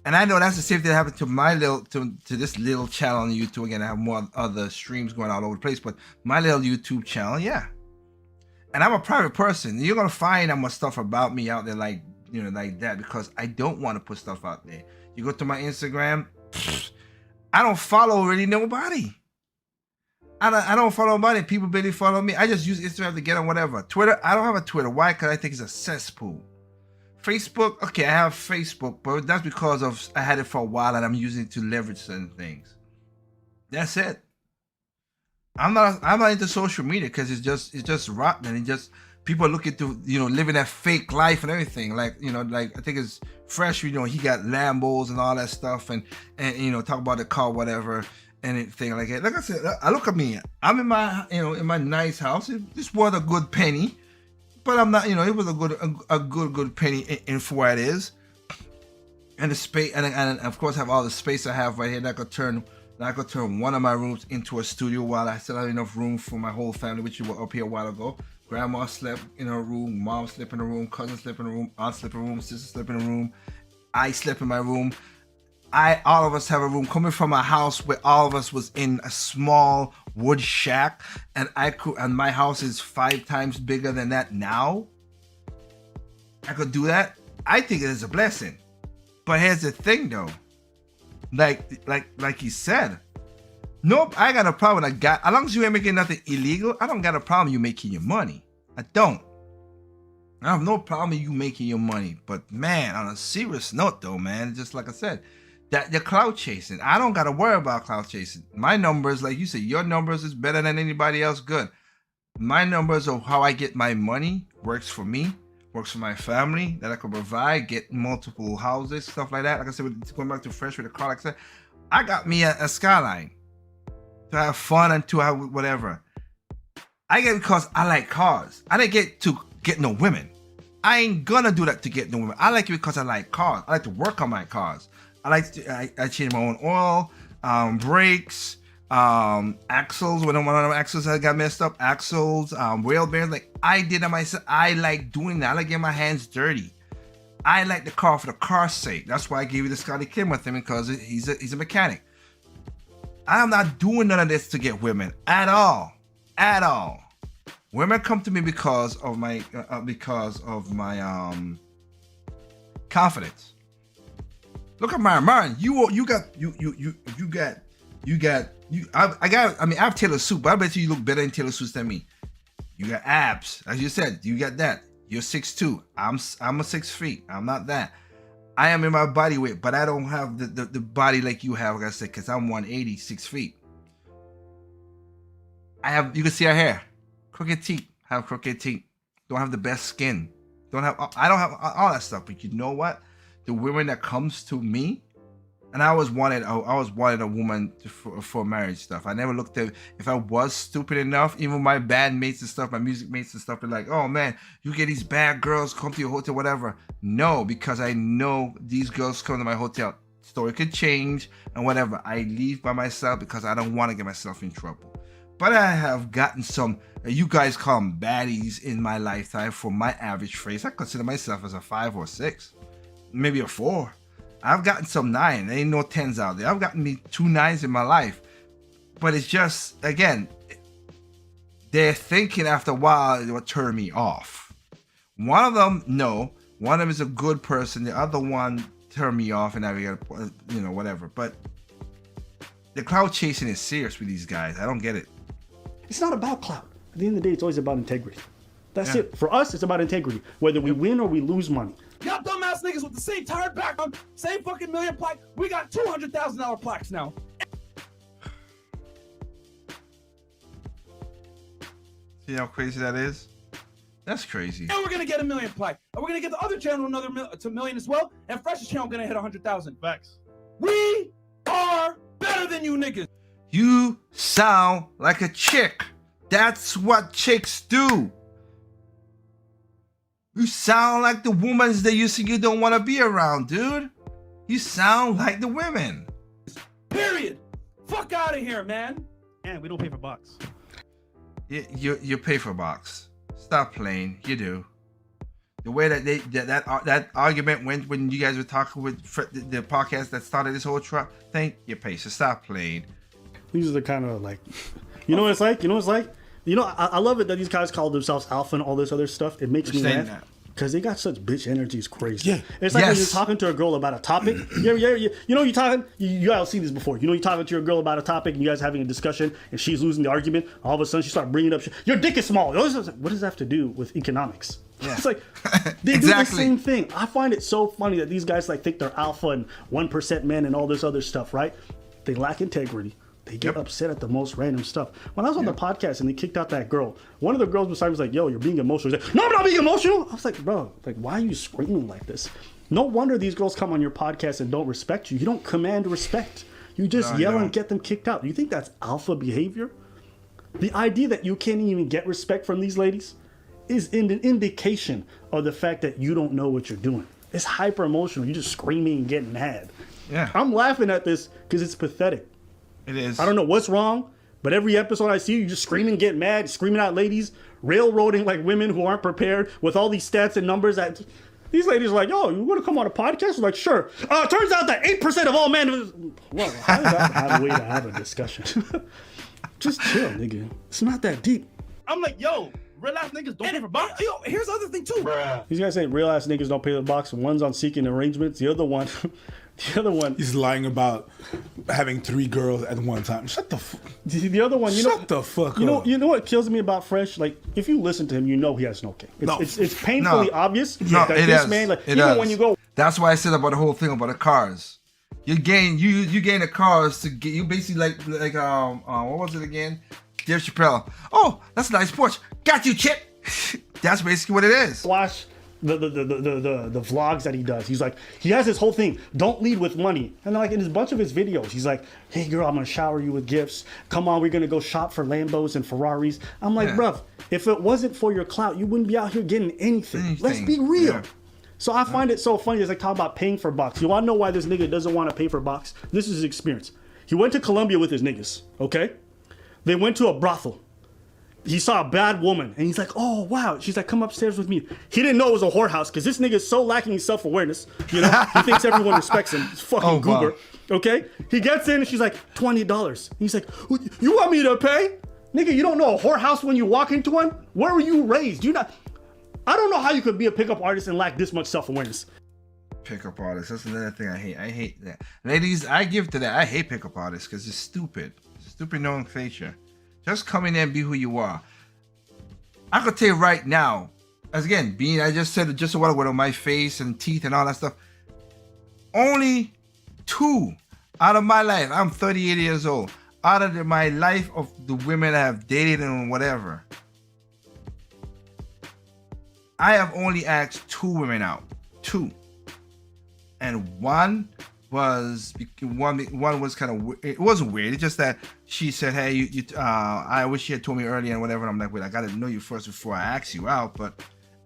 And I know that's the same thing that happened to my to this little channel on YouTube. Again, I have more other streams going all over the place, but my little YouTube channel, yeah. And I'm a private person. You're gonna find that much stuff about me out there, like like that, because I don't want to put stuff out there. You go to my Instagram, I don't follow really nobody. I don't follow nobody. People barely follow me. I just use Instagram to get on whatever. Twitter, I don't have a Twitter. Why? Because I think it's a cesspool. Facebook, okay, I have Facebook, but that's because of I had it for a while and I'm using it to leverage certain things. That's it. I'm not into social media because it's just rotten and it just people are looking to living that fake life and everything. Like like I think it's Fresh. He got Lambos and all that stuff and talk about the car, whatever, and anything like that. Like I said, I look at me. I'm in my in my nice house. It's worth a good penny. But I'm not, it was a good penny in for what it is, and the space, and of course have all the space I have right here. That I could turn one of my rooms into a studio while I still have enough room for my whole family, which you were up here a while ago. Grandma slept in her room, mom slept in her room, cousin slept in her room, aunt slept in her room, sister slept in her room. I slept in my room. All of us have a room coming from a house where all of us was in a small wood shack, and my house is 5 times bigger than that now. I could do that. I think it is a blessing. But here's the thing though. Like he said, nope, I got a problem with a guy. As long as you ain't making nothing illegal, I don't got a problem you making your money. I don't. I have no problem with you making your money. But man, on a serious note though, man, just like I said, that you're cloud chasing. I don't got to worry about cloud chasing. My numbers, like you said, your numbers is better than anybody else. Good. My numbers of how I get my money works for me, works for my family, that I can provide, get multiple houses, stuff like that. Like I said, going back to Fresh with the car, like I said, I got me a Skyline to have fun and to have whatever. I get it because I like cars. I didn't get to get no women. I ain't gonna do that to get no women. I like it because I like cars. I like to work on my cars. I change my own oil, brakes, axles, when one of them axles had got messed up, axles, rail bearings, like I did it myself. I like doing that. I like getting my hands dirty. I like the car for the car's sake. That's why I gave you the Scotty Kim with him, because he's a mechanic. I'm not doing none of this to get women at all. At all. Women come to me because of my confidence. Look at Martin. I have Taylor Swift, but I bet you look better than Taylor Swift than me. You got abs, as you said. You got that. You're 6'2". I'm a 6 feet. I'm not that. I am in my body weight, but I don't have the body like you have, like I said, because I'm 180, 6 feet. You can see our hair. Crooked teeth. Have crooked teeth. Don't have the best skin. I don't have all that stuff. But you know what? The women that comes to me, and I always wanted a woman for marriage stuff. I never looked at if I was stupid enough. Even my band mates and stuff, my music mates and stuff, are like, "Oh man, you get these bad girls come to your hotel, whatever." No, because I know these girls come to my hotel. Story could change and whatever. I leave by myself because I don't want to get myself in trouble. But I have gotten some, you guys call them baddies in my lifetime. For my average face, I consider myself as a 5 or 6, maybe a 4. I've gotten some 9. There ain't no 10s out there. I've gotten me 2 9s in my life. But it's just, again, they're thinking after a while it will turn me off. One of them, no. One of them is a good person. The other one turned me off, and I got, whatever. But the cloud chasing is serious with these guys. I don't get it. It's not about clout. At the end of the day, it's always about integrity. That's it. For us, it's about integrity. Whether we win or we lose money. Y'all dumbass niggas with the same tired background, same fucking million plaque. We got $200,000 plaques now. See how crazy that is? That's crazy. And we're gonna get a million plaque. And we're gonna get the other channel another million as well. And Fresh's channel gonna hit 100,000. Facts. We are better than you niggas. You sound like a chick. That's what chicks do. You sound like the women that you say you don't want to be around, dude. You sound like the women. Period. Fuck out of here, man. And we don't pay for box. You pay for box. Stop playing. You do. The way that that argument went when you guys were talking with the podcast that started this whole thing, you pay. So stop playing. These are the kind of like, you know what it's like? You know what it's like? You know, I love it that these guys call themselves alpha and all this other stuff. It makes me laugh because they got such bitch energy. It's crazy. Yeah. It's like when you're talking to a girl about a topic. You're talking. You guys have seen this before. You know, you're talking to your girl about a topic and you guys having a discussion and she's losing the argument. All of a sudden, she starts bringing up, your dick is small. What does that have to do with economics? Yeah. It's like they do the same thing. I find it so funny that these guys like think they're alpha and 1% men and all this other stuff, right? They lack integrity. They get upset at the most random stuff. When I was on the podcast and they kicked out that girl, one of the girls beside me was like, "Yo, you're being emotional." He's like, "No, I'm not being emotional." I was like, "Bro, like, why are you screaming like this?" No wonder these girls come on your podcast and don't respect you. You don't command respect. You just yell and get them kicked out. You think that's alpha behavior? The idea that you can't even get respect from these ladies is an indication of the fact that you don't know what you're doing. It's hyper emotional. You're just screaming and getting mad. Yeah. I'm laughing at this because it's pathetic. It is. I don't know what's wrong, but every episode I see you just screaming, get mad, screaming at ladies, railroading like women who aren't prepared with all these stats and numbers. That these ladies are like, "Yo, you want to come on a podcast?" I'm like, "Sure." Turns out that 8% of all men. Well, how is that have a way to have a discussion? Just chill, nigga. It's not that deep. I'm like, yo, real ass niggas don't pay for box. Yo, here's the other thing too. These guys say real ass niggas don't pay the box. One's on seeking arrangements. The other one. He's lying about having 3 girls at one time. Shut the fuck. The other one, Shut the fuck up. You know what kills me about Fresh? Like, if you listen to him, you know he has no game. It's painfully obvious that this man, like, even when you go. That's why I said about the whole thing about the cars. You gain the cars to get you basically like what was it again? Dave Chappelle. Oh, that's a nice Porsche. Got you, chick. That's basically what it is. Watch the vlogs that he does. He's like, he has this whole thing, don't lead with money. And like in a bunch of his videos, he's like, "Hey girl, I'm gonna shower you with gifts. Come on, we're gonna go shop for Lambos and Ferraris." I'm like, bruv, if it wasn't for your clout, you wouldn't be out here getting anything. Let's be real. Yeah. So I find it so funny as I talk about paying for box. You wanna know why this nigga doesn't want to pay for box? This is his experience. He went to Colombia with his niggas, okay? They went to a brothel. He saw a bad woman, and he's like, oh, wow. She's like, come upstairs with me. He didn't know it was a whorehouse, because this nigga is so lacking in self-awareness. You know, he thinks everyone respects him. He's fucking goober, okay? He gets in, and she's like, $20. He's like, you want me to pay? Nigga, you don't know a whorehouse when you walk into one? Where were you raised? I don't know how you could be a pickup artist and lack this much self-awareness. Pickup artists. That's another thing I hate. I hate that. Ladies, I give to that. I hate pickup artists because it's stupid. It's a stupid nomenclature. Just come in there and be who you are. I could tell you right now, as again, I just said it just a while ago, my face and teeth and all that stuff. Only 2 out of my life, I'm 38 years old, out of my life of the women I have dated and whatever, I have only asked 2 women out. 2. And one was kind of, it wasn't weird. It's just that she said, hey, I wish you had told me earlier and whatever. And I'm like, wait, I got to know you first before I ask you out.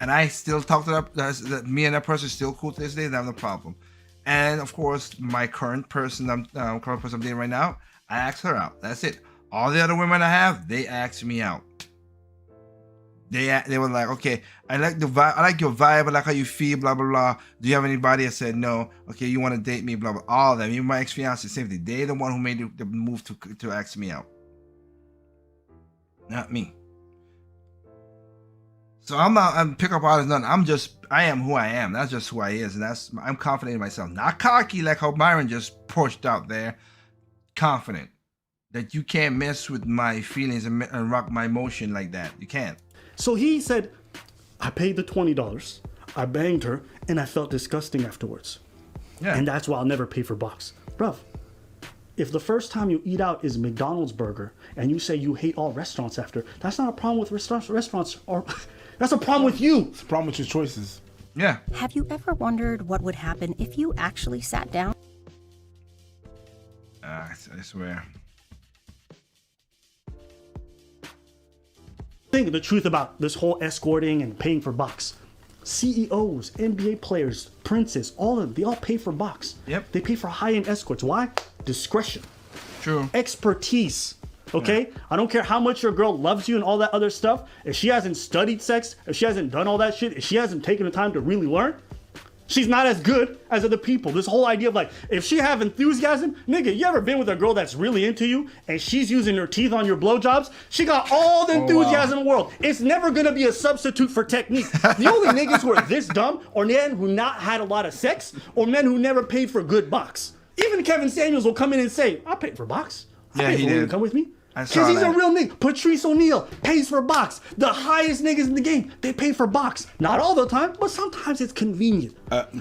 And I still talk to that, me and that person is still cool to this day. Not a problem. And of course, my current person I'm dating right now, I asked her out. That's it. All the other women I have, they asked me out. They were like, okay, I like the vibe, I like your vibe, I like how you feel, blah blah blah. Do you have anybody? I said no. Okay, you want to date me, blah blah. All of them. Even my ex-fiance, same thing. They're the one who made the move to ask me out, not me. So I'm pickup artist, nothing. I am who I am. That's just who I is, and I'm confident in myself. Not cocky like how Myron just pushed out there. Confident that you can't mess with my feelings and rock my emotion like that. You can't. So he said, I paid the $20, I banged her, and I felt disgusting afterwards. Yeah. And that's why I'll never pay for box. Bruv, if the first time you eat out is McDonald's burger and you say you hate all restaurants after, that's not a problem with restaurants, or that's a problem with you. It's a problem with your choices. Yeah. Have you ever wondered what would happen if you actually sat down? I swear. Think the truth about this whole escorting and paying for box. CEOs, NBA players, princes, all of them, they all pay for box. Yep. They pay for high-end escorts. Why? Discretion. True. Expertise. Okay? Yeah. I don't care how much your girl loves you and all that other stuff. If she hasn't studied sex, if she hasn't done all that shit, if she hasn't taken the time to really learn, she's not as good as other people. This whole idea of like, if she have enthusiasm, nigga, you ever been with a girl that's really into you and she's using her teeth on your blowjobs? She got all the enthusiasm in the world. It's never gonna be a substitute for technique. The only niggas who are this dumb are men who not had a lot of sex or men who never paid for good box. Even Kevin Samuels will come in and say, I paid for box. I paid for women to come with me. Because he's a real nigga. Patrice O'Neal pays for box. The highest niggas in the game, they pay for box. Not all the time, but sometimes it's convenient.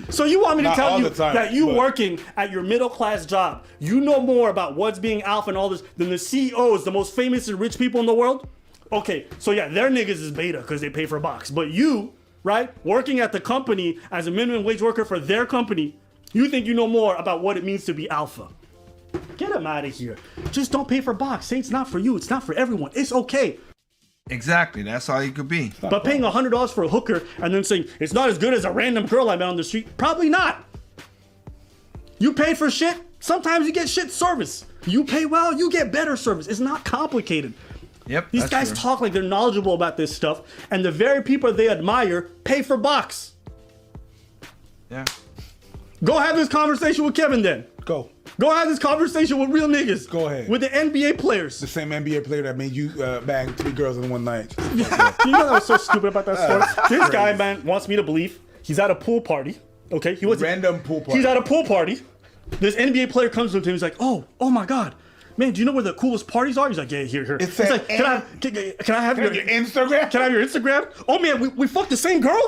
So you want me to tell you that you working at your middle class job, you know more about what's being alpha and all this than the CEOs, the most famous and rich people in the world? Okay, so yeah, their niggas is beta because they pay for box. But you, right, working at the company as a minimum wage worker for their company, you think you know more about what it means to be alpha. Get him out of here. Just don't pay for box. Say it's not for you. It's not for everyone. It's okay. Exactly. That's all you could be. But paying $100 for a hooker and then saying it's not as good as a random girl I met on the street, probably not. You pay for shit. Sometimes you get shit service. You pay well, you get better service. It's not complicated. Yep. These guys talk like they're knowledgeable about this stuff, and the very people they admire pay for box. Yeah. Go have this conversation with Kevin then. Go have this conversation with real niggas. Go ahead. With the NBA players. The same NBA player that made you bang 3 girls in one night. You know that was so stupid about that story? This guy, man, wants me to believe he's at a pool party. Okay? He was random pool party. He's at a pool party. This NBA player comes up to him. He's like, oh my God. Man, do you know where the coolest parties are? He's like, yeah, here. It's He's like, can I have your Instagram? Can I have your Instagram? Oh man, we fucked the same girl?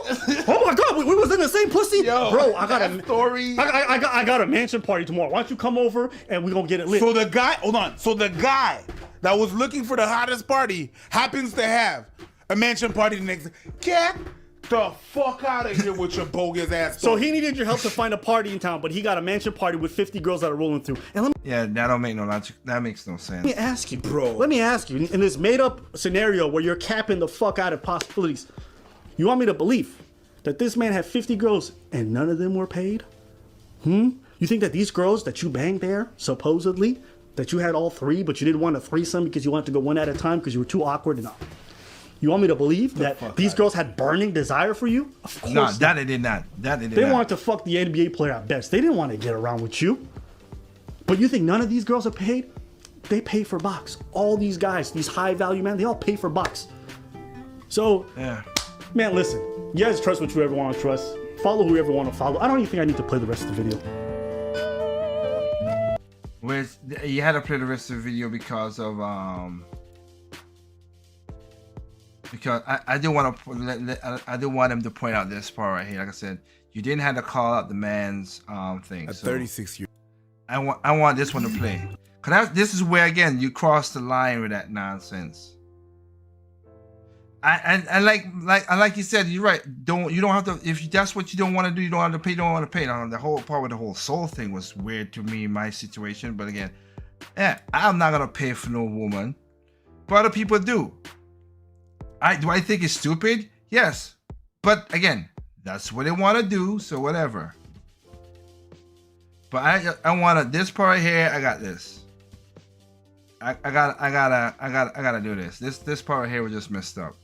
Oh my God, we was in the same pussy? Yo, bro, I got a story. I got a mansion party tomorrow. Why don't you come over and we gonna get it lit? So the guy that was looking for the hottest party happens to have a mansion party the next. Get the fuck out of here with your bogus ass. So he needed your help to find a party in town, but he got a mansion party with 50 girls that are rolling through. And that don't make no logic. That makes no sense. Let me ask you, bro. Let me ask you, in this made-up scenario where you're capping the fuck out of possibilities, you want me to believe that this man had 50 girls and none of them were paid? You think that these girls that you banged there, supposedly, that you had all three, but you didn't want a threesome because you wanted to go one at a time because you were too awkward enough. You want me to believe that these girls had burning desire for you? Of course No, not. that they did not. That they did They not. wanted to fuck the NBA player at best. They didn't want to get around with you. But you think none of these girls are paid? They pay for box. All these guys, these high value men, they all pay for box. So, Yeah. man, listen. You guys trust what you ever want to trust. Follow whoever want to follow. I don't even think I need to play the rest of the video. Whereas you had to play the rest of the video because of because I didn't want to I didn't want him to point out this part right here. Like I said, you didn't have to call out the man's thing. At So 36 years. I want this one to play. Cause this is where again you cross the line with that nonsense. And like you said, you're right. You don't have to, if that's what you don't want to do, you don't have to pay. You don't want to pay. The whole part with the whole soul thing was weird to me in my situation. But again, yeah, I'm not gonna pay for no woman, but other people do. Do I think it's stupid? Yes, but again, that's what they want to do. So whatever. But I want this part right here. I got this. I gotta do this. This part right here was just messed up.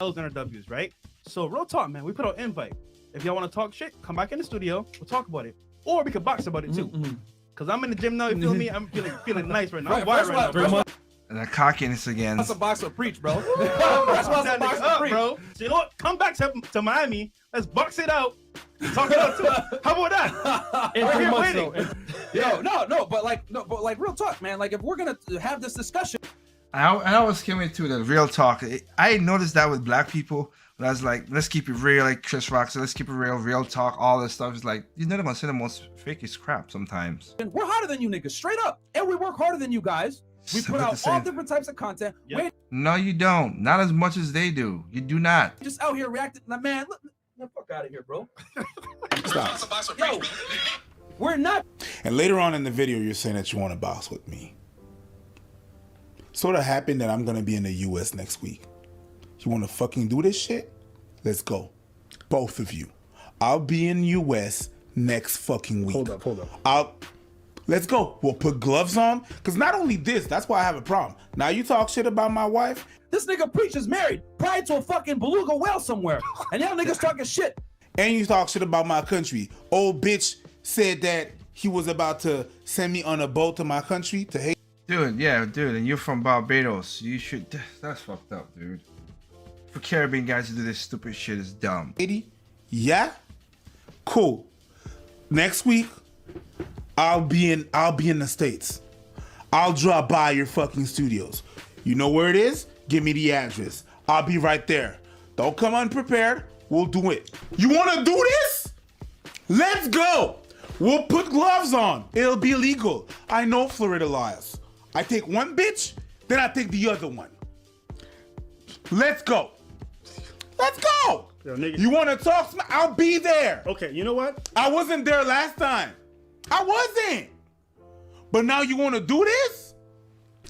L's and our W's, right? So real talk, man. We put out invite. If y'all want to talk shit, come back in the studio. We'll talk about it, or we could box about it too. Cause I'm in the gym now. You feel me? I'm feeling nice right now. I'm wired right now. And the cockiness again. That's a box of preach, bro. That's what's a box of preach, bro. So you know what? Come back to Miami. Let's box it out. Talk it out too. How about that? In We're 3 here months, waiting. No, but like real talk, man. Like if we're gonna have this discussion, I was coming to the real talk. I noticed that with black people. When I was like, let's keep it real, like Chris Rock said, let's keep it real talk, all this stuff. It's like, you're not gonna say the most fakest crap sometimes. we're harder than you niggas, straight up, and we work harder than you guys. We put out all different types of content. Yep. Wait, No, you don't. Not as much as they do. You do not. just out here reacting. Like, man, look, the fuck out of here, bro. Stop. Yo, we're not. And later on in the video, you're saying that you want to box with me. Sort of happened that I'm going to be in the U.S. next week. You want to fucking do this shit? Let's go. Both of you. I'll be in U.S. next fucking week. Hold up. Let's go. We'll put gloves on. Because not only this, that's why I have a problem. Now you talk shit about my wife. This nigga Preach is married, probably to a fucking beluga whale somewhere, and y'all niggas talking shit. And you talk shit about my country. Old bitch said that he was about to send me on a boat to my country to hate. Dude, and you're from Barbados. You should, that's fucked up, dude. For Caribbean guys to do this stupid shit is dumb. Yeah? Cool. Next week, I'll be in the States. I'll drop by your fucking studios. You know where it is? Give me the address. I'll be right there. Don't come unprepared. We'll do it. You want to do this? Let's go. We'll put gloves on. It'll be legal. I know Florida laws. I take one bitch, then I take the other one. Let's go. Let's go. Yo, nigga. You want to talk? I'll be there. Okay, you know what? I wasn't there last time. I wasn't. But now you want to do this?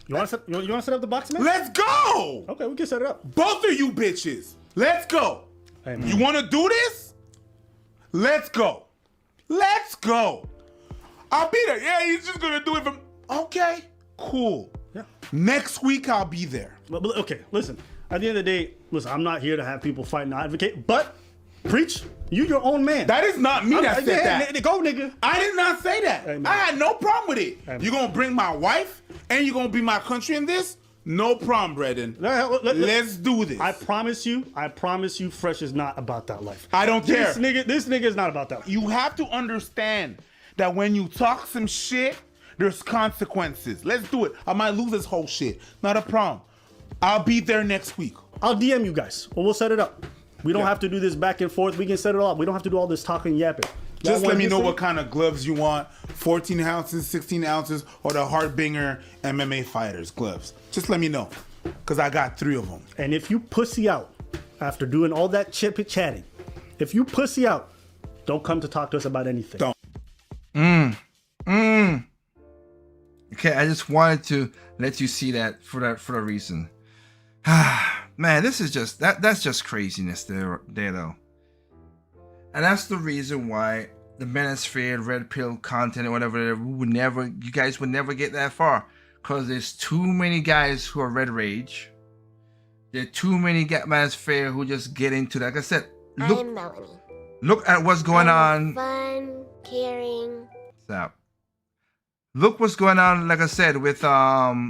You want to set up the box, man? Let's go. Okay, we can set it up. Both of you bitches. Let's go. Hey, man. You want to do this? Let's go. Let's go. I'll be there. Yeah, he's just going to do it from... Okay, cool. Yeah. Next week, I'll be there. But okay, listen. At the end of the day, listen, I'm not here to have people fight and advocate, but Preach, you your own man. That is not me that said that. Go, nigga. I did not say that. Hey, man. I had no problem with it. Hey, You're going to bring my wife and you're going to be my country in this? No problem, Brendan. Let's do this. I promise you, Fresh is not about that life. I don't care. This nigga is not about that life. You have to understand that when you talk some shit, there's consequences. Let's do it. I might lose this whole shit. Not a problem. I'll be there next week. I'll DM you guys, or we'll set it up. We don't have to do this back and forth. We can set it all up. We don't have to do all this talking yapping. Just let me know what kind of gloves you want. 14 ounces, 16 ounces, or the Heartbinger MMA fighters gloves. Just let me know, because I got 3 of them. And if you pussy out after doing all that chit-chatting, if you pussy out, don't come to talk to us about anything. Don't. Okay, I just wanted to let you see that for a reason. Man, this is just that's just craziness there though. And that's the reason why the manosphere, red pill content or whatever, you guys would never get that far because there's too many guys who are red rage. There are too many manosphere who just get into that. Like I said, I'm Melanie. Look at what's going on. Fun, caring. Stop. Look what's going on. Like I said, with you know,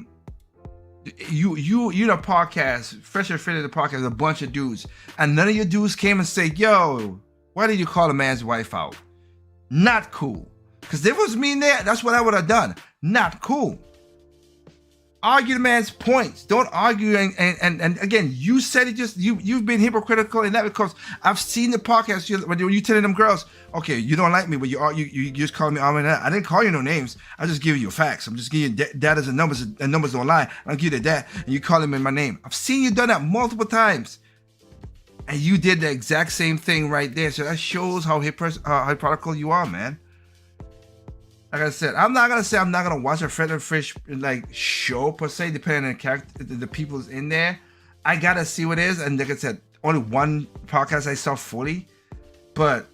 podcast, Fresh and Fit of the podcast, a bunch of dudes, and none of your dudes came and say, "Yo, why did you call a man's wife out?" Not cool. Because if it was me in there, that's what I would have done. Not cool. Argue the man's points. Don't argue. And again, you said it just, you've been hypocritical in that because I've seen the podcast when you telling them girls, okay, you don't like me, but you just call me. I didn't call you no names. I just give you facts. I'm just giving you data and numbers, and numbers don't lie. I'll give you that, and you call him in my name. I've seen you done that multiple times. And you did the exact same thing right there. So that shows how hypocritical you are, man. Like I said, I'm not gonna say I'm not gonna watch a Fred and Fish like show per se, depending on the character, the people's in there. I gotta see what it is, and like I said, only one podcast I saw fully, but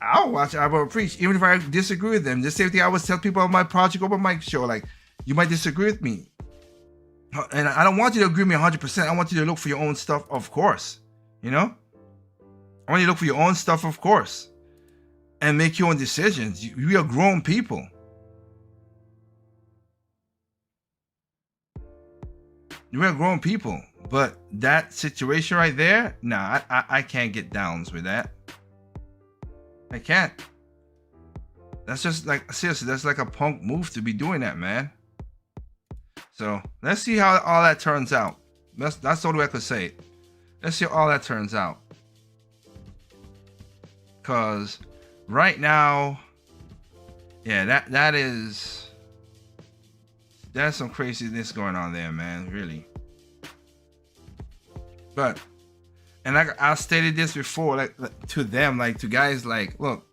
I'll watch. I will preach, even if I disagree with them. The same thing I always tell people on my Project Open Mic show, like you might disagree with me, and I don't want you to agree with me 100%. I want you to look for your own stuff, of course. You know, I want you to look for your own stuff, of course, and make your own decisions. We are grown people. We're grown people, but that situation right there, nah, I can't get downs with that. I can't. That's just like, seriously, that's like a punk move to be doing that, man. So let's see how all that turns out. That's the only way I could say it. Let's see how all that turns out. Cause right now, yeah, that's some craziness going on there, man. Really. But, and like I stated this before, like to them, like to guys, like, look,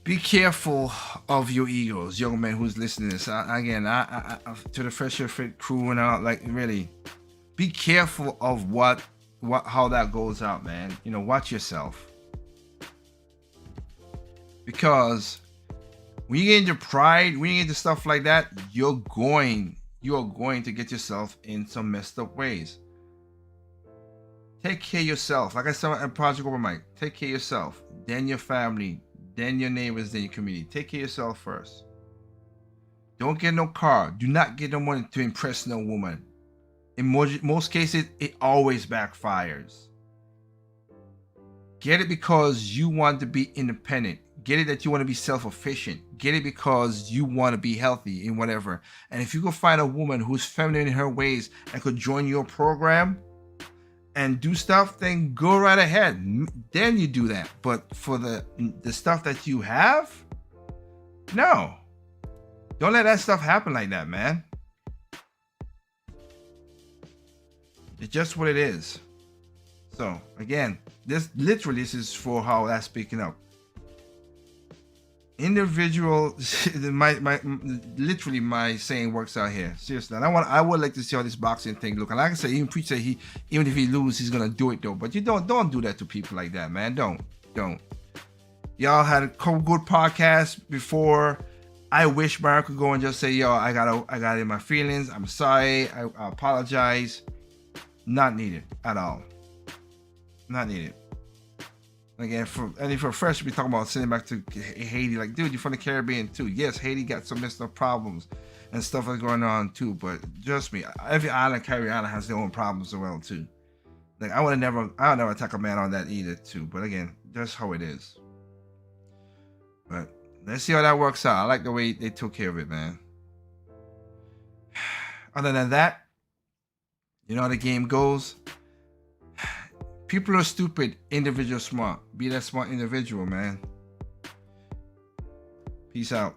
be careful of your egos, young man who's listening to this. Again, to the Fresh and Fit crew and all, like, really, be careful of how that goes out, man. You know, watch yourself. Because when you get into pride, when you get into stuff like that, you're going to get yourself in some messed up ways. Take care of yourself. Like I said in Project Open Mic, take care of yourself, then your family, then your neighbors, then your community. Take care of yourself first. Don't get no car. Do not get no money to impress no woman. In most cases, it always backfires. Get it because you want to be independent. Get it that you want to be self-efficient. Get it because you want to be healthy in whatever. And if you can find a woman who's feminine in her ways and could join your program and do stuff, then go right ahead. Then you do that. But for the stuff that you have, no. Don't let that stuff happen like that, man. It's just what it is. So again, this is for how that's speaking up. Individual, literally my saying works out here. Seriously, and I would like to see how this boxing thing look. And like I said, even Preach said even if he loses, he's gonna do it though. But you don't do that to people like that, man. Don't. Y'all had a couple good podcasts before. I wish Mark could go and just say, yo, I got in my feelings. I'm sorry. I apologize. Not needed at all. Not needed. Again, for Fresh, we talking about sending back to Haiti. Like, dude, you're from the Caribbean too. Yes, Haiti got some messed up problems and stuff that's going on too. But trust me, every island, Caribbean island, has their own problems as well too. Like, I would never attack a man on that either too. But again, that's how it is. But let's see how that works out. I like the way they took care of it, man. Other than that, you know how the game goes. People are stupid, individual smart. Be that smart individual, man. Peace out.